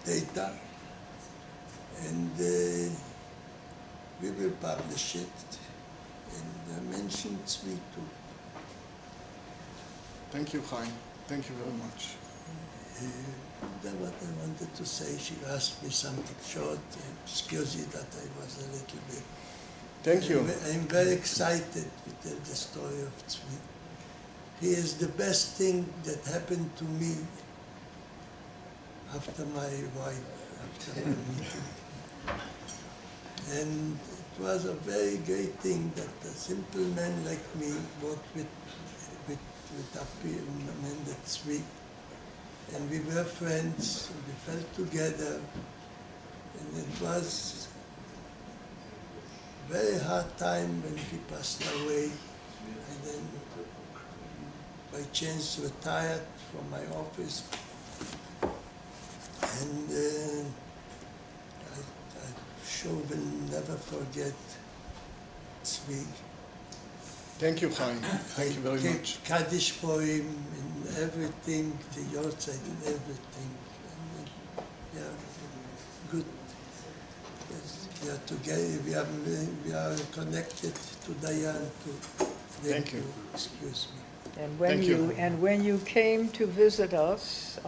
data, and we will publish it, and I mentioned Zvi too. Thank you, Chaim. Thank you very much. That's what I wanted to say. She asked me something short. Excuse me that I was a little bit. Thank you. I'm very excited to tell the story of Zvi. He is the best thing that happened to me after my wife, after my meeting. And it was a very great thing that a simple man like me worked with a man that's Zvi. And we were friends, and we felt together, and it was a very hard time when he passed away. I then, by chance, retired from my office, and I sure will never forget Zvi. Thank you, Chaim. Thank you very I much. kept Kaddish for him and everything, the yahrzeit and everything. And, yeah, good. Yes, we are together. We are connected to Diane too. Thank you. Excuse me. And Thank you. when you came to visit us,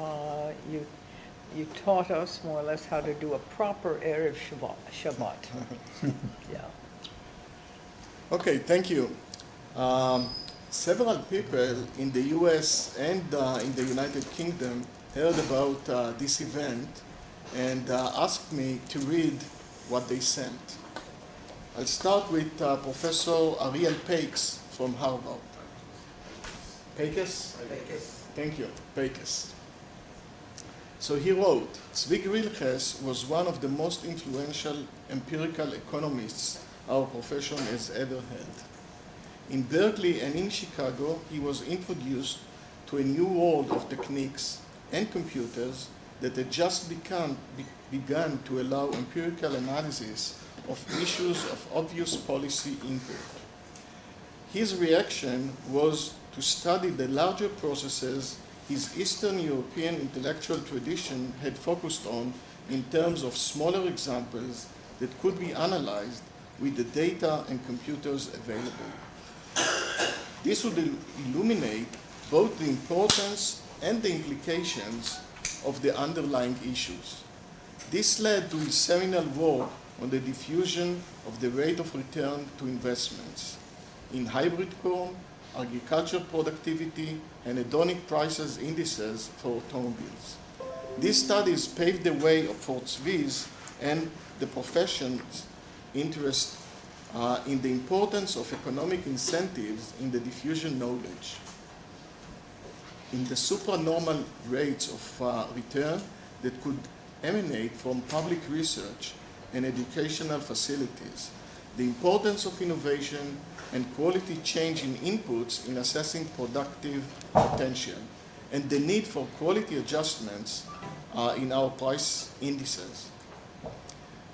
you taught us more or less how to do a proper Erev Shabbat. Yeah. Okay, thank you. Several people in the US and in the United Kingdom heard about this event and asked me to read what they sent. I'll start with Professor Ariel Pakes from Harvard. Pakes? Thank you, Pakes. So he wrote, Zvi Griliches was one of the most influential empirical economists our profession has ever had. In Berkeley and in Chicago, he was introduced to a new world of techniques and computers that had just begun to allow empirical analysis of issues of obvious policy input. His reaction was to study the larger processes his Eastern European intellectual tradition had focused on in terms of smaller examples that could be analyzed with the data and computers available. This would illuminate both the importance and the implications of the underlying issues. This led to his seminal work on the diffusion of the rate of return to investments in hybrid corn, agriculture productivity, and hedonic prices indices for automobiles. These studies paved the way for Zvi's and the profession's interest in the importance of economic incentives in the diffusion knowledge, in the supranormal rates of return that could emanate from public research and educational facilities, the importance of innovation and quality change in inputs in assessing productive potential, and the need for quality adjustments in our price indices.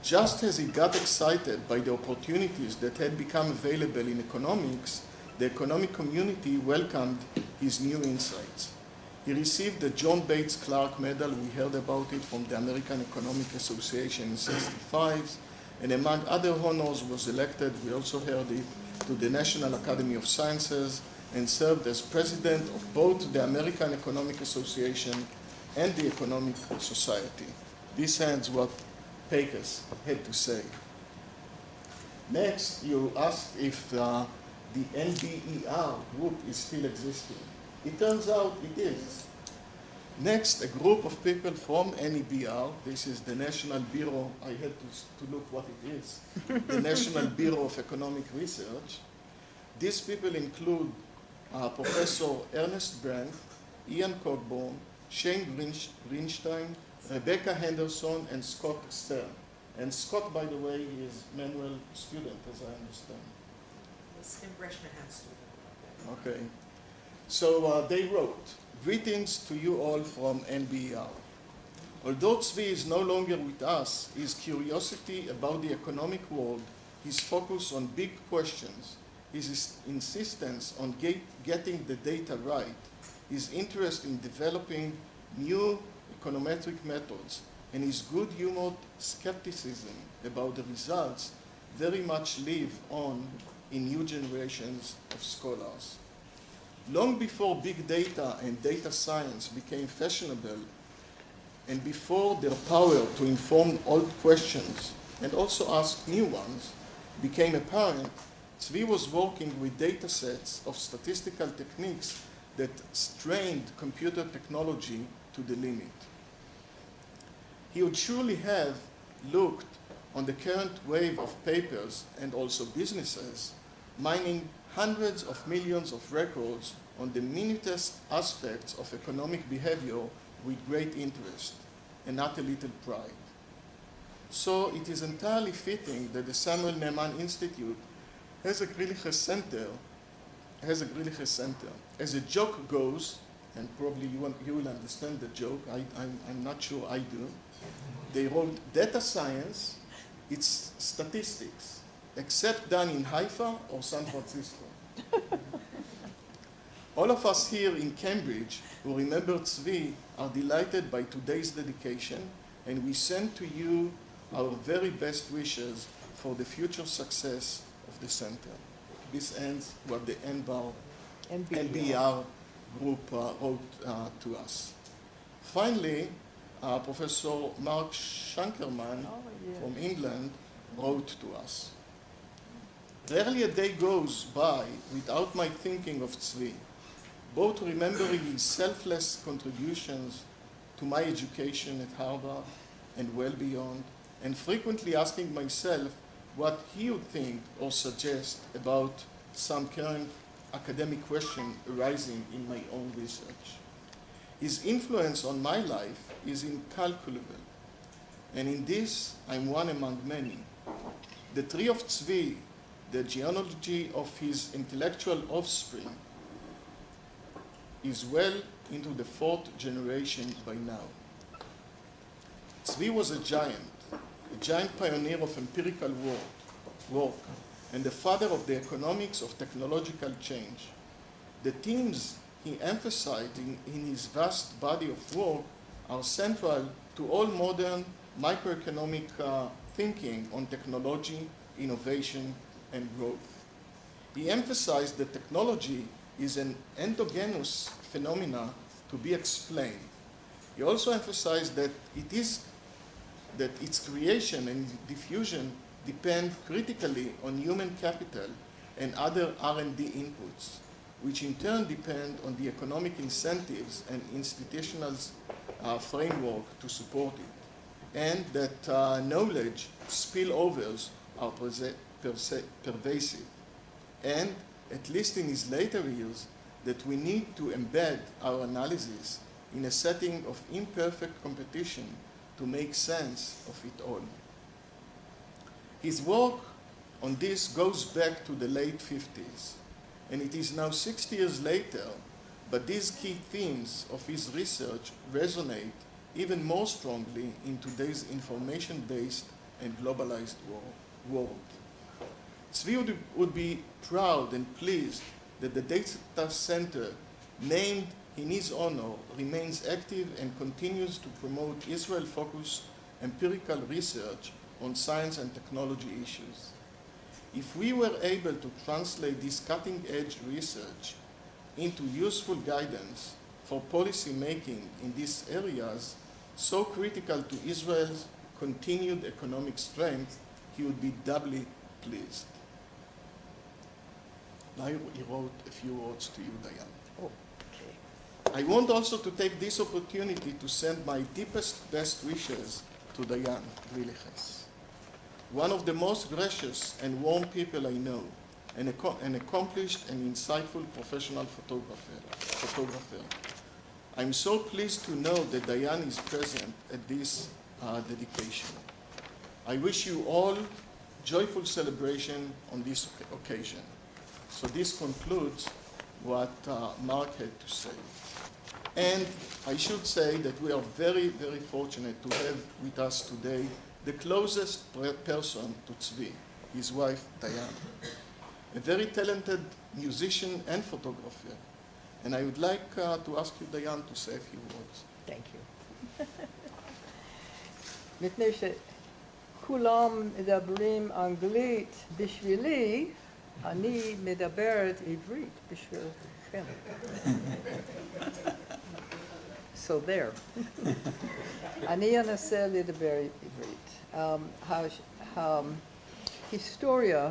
Just as he got excited by the opportunities that had become available in economics, the economic community welcomed his new insights. He received the John Bates Clark Medal, we heard about it, from the American Economic Association in '65, and among other honors was elected, we also heard it, to the National Academy of Sciences, and served as president of both the American Economic Association and the Economic Society. This ends what Pecos had to say. Next, you asked if the NBER group is still existing. It turns out it is. Next, a group of people from NEBR, this is the National Bureau, I had to look what it is, the National Bureau of Economic Research. These people include Professor Ernest Brandt, Ian Cockburn, Shane Greenstein, Rebecca Henderson, and Scott Stern. And Scott, by the way, is Manuel's student, as I understand. Tim Breshnahan's student. Okay. So they wrote, "Greetings to you all from NBER. Although Zvi is no longer with us, his curiosity about the economic world, his focus on big questions, his insistence on getting the data right, his interest in developing new econometric methods, and his good-humored skepticism about the results very much live on in new generations of scholars. Long before big data and data science became fashionable, and before their power to inform old questions and also ask new ones became apparent, Zvi was working with data sets of statistical techniques that strained computer technology to the limit. He would surely have looked on the current wave of papers and also businesses mining hundreds of millions of records on the minutest aspects of economic behavior with great interest and not a little pride. So it is entirely fitting that the Samuel Neiman Institute has a Griliches Center. As a joke goes, and probably you will understand the joke, I'm not sure I do, they wrote data science, it's statistics, except done in Haifa or San Francisco. All of us here in Cambridge who remember Zvi are delighted by today's dedication, and we send to you our very best wishes for the future success of the center. This ends what the NBER group wrote to us. Finally, Professor Mark Shankerman from England wrote to us. Rarely a day goes by without my thinking of Zvi, both remembering his selfless contributions to my education at Harvard and well beyond, and frequently asking myself what he would think or suggest about some current academic question arising in my own research. His influence on my life is incalculable, and in this I'm one among many. The tree of Zvi, the genealogy of his intellectual offspring, is well into the 4th generation by now. Zvi was a giant pioneer of empirical work, and the father of the economics of technological change. The themes he emphasized in his vast body of work are central to all modern microeconomic thinking on technology, innovation, and growth. He emphasized that technology is an endogenous phenomena to be explained. He also emphasized that its creation and diffusion depend critically on human capital and other R&D inputs, which in turn depend on the economic incentives and institutional framework to support it, and that knowledge spillovers are pervasive, and, at least in his later years, that we need to embed our analysis in a setting of imperfect competition to make sense of it all. His work on this goes back to the late 50s, and it is now 60 years later, but these key themes of his research resonate even more strongly in today's information-based and globalized world. Zvi would be proud and pleased that the data center named in his honor remains active and continues to promote Israel-focused empirical research on science and technology issues. If we were able to translate this cutting-edge research into useful guidance for policy making in these areas, so critical to Israel's continued economic strength, he would be doubly pleased. Now he wrote a few words to you, Diane. Oh, okay. I want also to take this opportunity to send my deepest best wishes to Diane Griliches, one of the most gracious and warm people I know, an accomplished and insightful professional photographer. I'm so pleased to know that Diane is present at this dedication. I wish you all joyful celebration on this occasion. So this concludes what Mark had to say. And I should say that we are very, very fortunate to have with us today the closest person to Zvi, his wife Diane, a very talented musician and photographer. And I would like to ask you, Diane, to say a few words. Thank you. מפני שכולם מדברים אנגלית בשבילי, אני מדברת עברית בשבילכם. So there. אני אנסה לדבר עברית. ההיסטוריה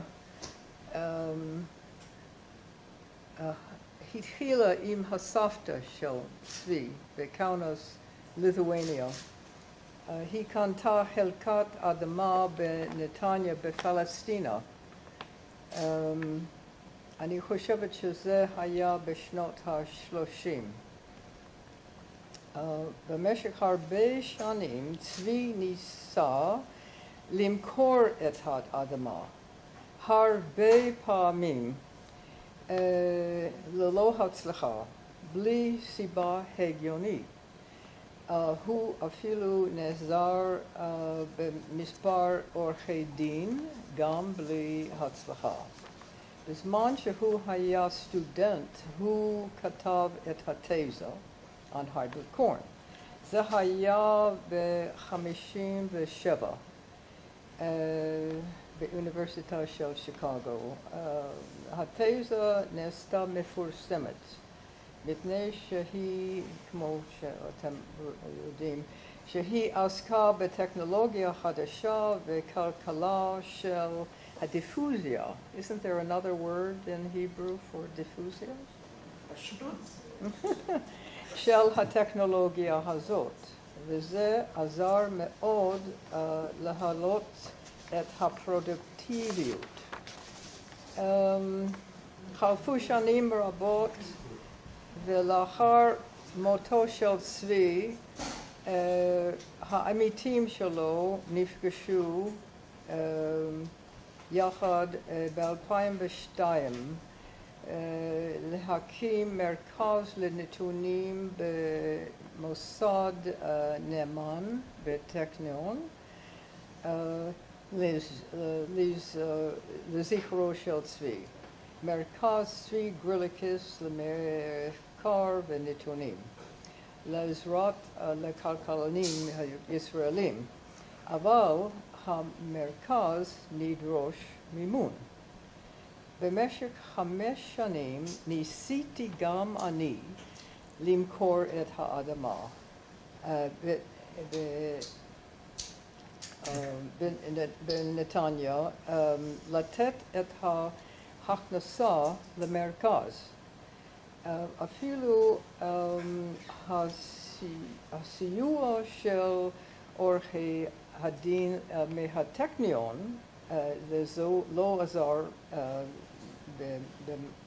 התחילה עם הסבתא של צבי בקאונס, ליתואניה. היא קנתה חלקת אדמה בנתניה בפלסטינה. אני חושבת שזה היה בשנות ה-30. במשך הרבה שנים צבי ניסה למכור את האדמה. הרבה פעמים ללא הצלחה, בלי סיבה הגיונית. הוא אפילו נעזר במספר עורכי דין, גם בלי הצלחה. בזמן שהוא היה סטודנט, הוא כתב את התזה on hybrid corn. זה היה ב-57 באוניברסיטה של שיקגו. התזה נעשתה מפורסמת, מפני שהיא, כמו שאתם יודעים, שהיא עסקה בטכנולוגיה חדשה וכלכלה של הדיפוזיה. Isn't there another word in Hebrew for diffusia? של הטכנולוגיה הזאת, וזה עזר מאוד להעלות את הפרודוקטיביות. חלפו שנים רבות, ולאחר מותו של צבי, העמיתים שלו נפגשו יחד ב-2002 להקים מרכז לנתונים במוסד נאמן בטכניון לזכרו של צבי. מרכז צבי גריליקס למחקר ונתונים, לעזרת לכלכלנים הישראלים, אבל המרכז נדרוש מימון. במשך 5 שנים ניסיתי גם אני למכור את האדמה בנתניה, לתת את ההכנסה למרכז. אפילו הסיוע של עורכי הדין מהטכניון, זה לא עזר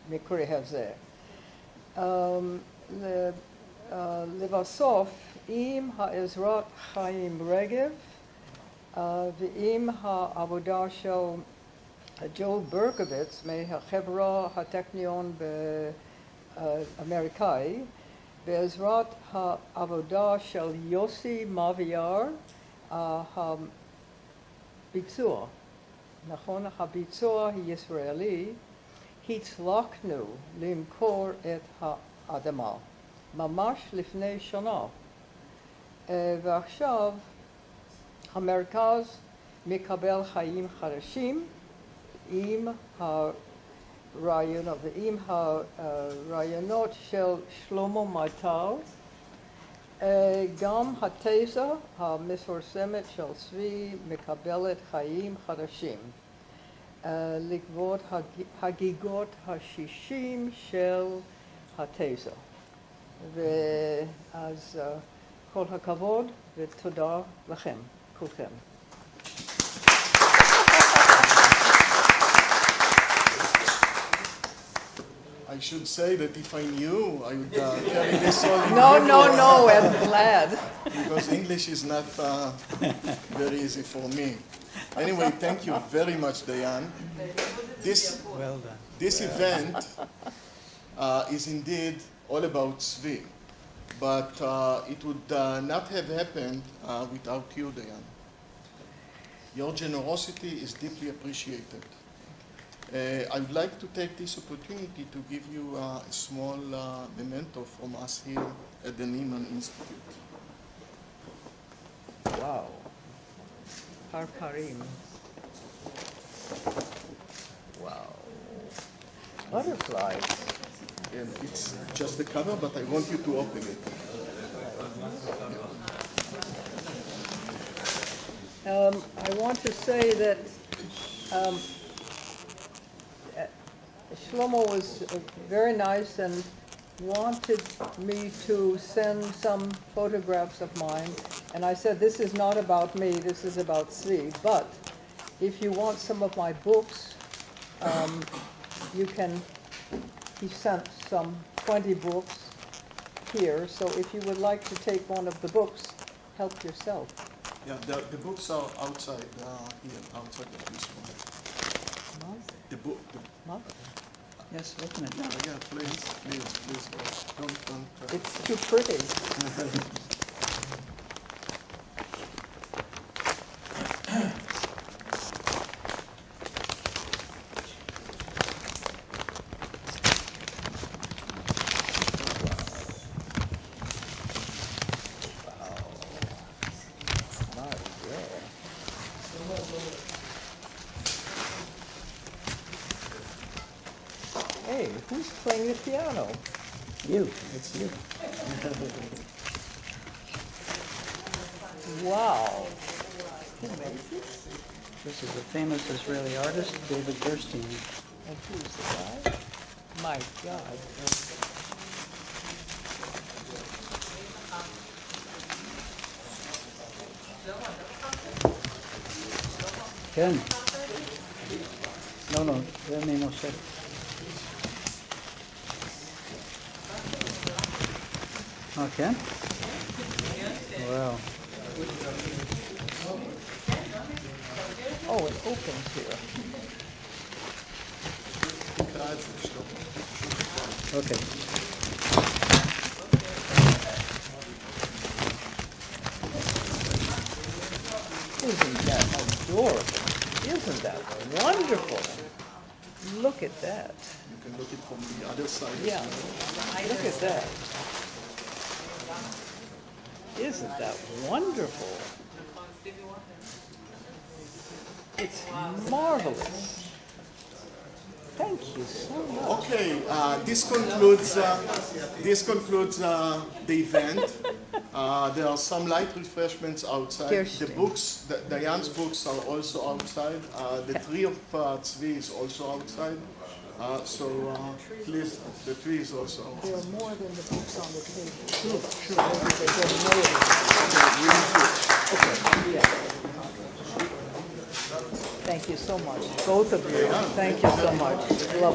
במקרה הזה. לבסוף, עם העזרת חיים רגב ועם העבודה של ג'ו ברקוביץ מהחברה הטכניון האמריקאי, בעזרת העבודה של יוסי מאבייר, הביצוע, נכון? הביצוע הישראלי, הצלחנו למכור את האדמה, ממש לפני שנה. ועכשיו המרכז מקבל חיים חדשים עם הרעיונות של שלמה מטל. גם התזה המפורסמת של צבי מקבלת חיים חדשים לכבוד חגיגות ה-60 של התזה. ואז כל הכבוד ותודה לכם, כולכם. I should say that if I knew, I would carry this all in No, Hebrew, no, no, I'm glad. because English is not very easy for me. Anyway, thank you very much, Diane. Well done. This event is indeed all about Zvi, but it would not have happened without you, Diane. Your generosity is deeply appreciated. I would like to take this opportunity to give you a small memento from us here at the Nieman Institute. Wow. Har Karim. Wow. Butterflies. And it's just the cover, but I want you to open it. I want to say that Shlomo was very nice and wanted me to send some photographs of mine. And I said, this is not about me, this is about Zvi. But if you want some of my books, you can, he sent some 20 books here. So if you would like to take one of the books, help yourself. Yeah, the books are outside here, outside of this one. The book. Yes, open it. Yeah, please. Don't. It's too pretty. Hey, who's playing the piano? You, it's you. Wow. Who made this? This is a famous Israeli artist, David Gerstein. And who's the guy? My God. Ken. No, זה ממשה. Okay. Wow. Oh, it opens here. Okay. Isn't that adorable? Isn't that wonderful? Look at that. You can look it from the other side. Yeah, look at that. Isn't that wonderful? It's marvelous. Thank you so much. Okay, this concludes the event. There are some light refreshments outside. Kirsten. The books, Diane's books are also outside. The tree of Zvi is also outside. Please, the tree is also outside. There are more than the books on the table. Sure. Thank you so much, both of you. Thank you so much. Love.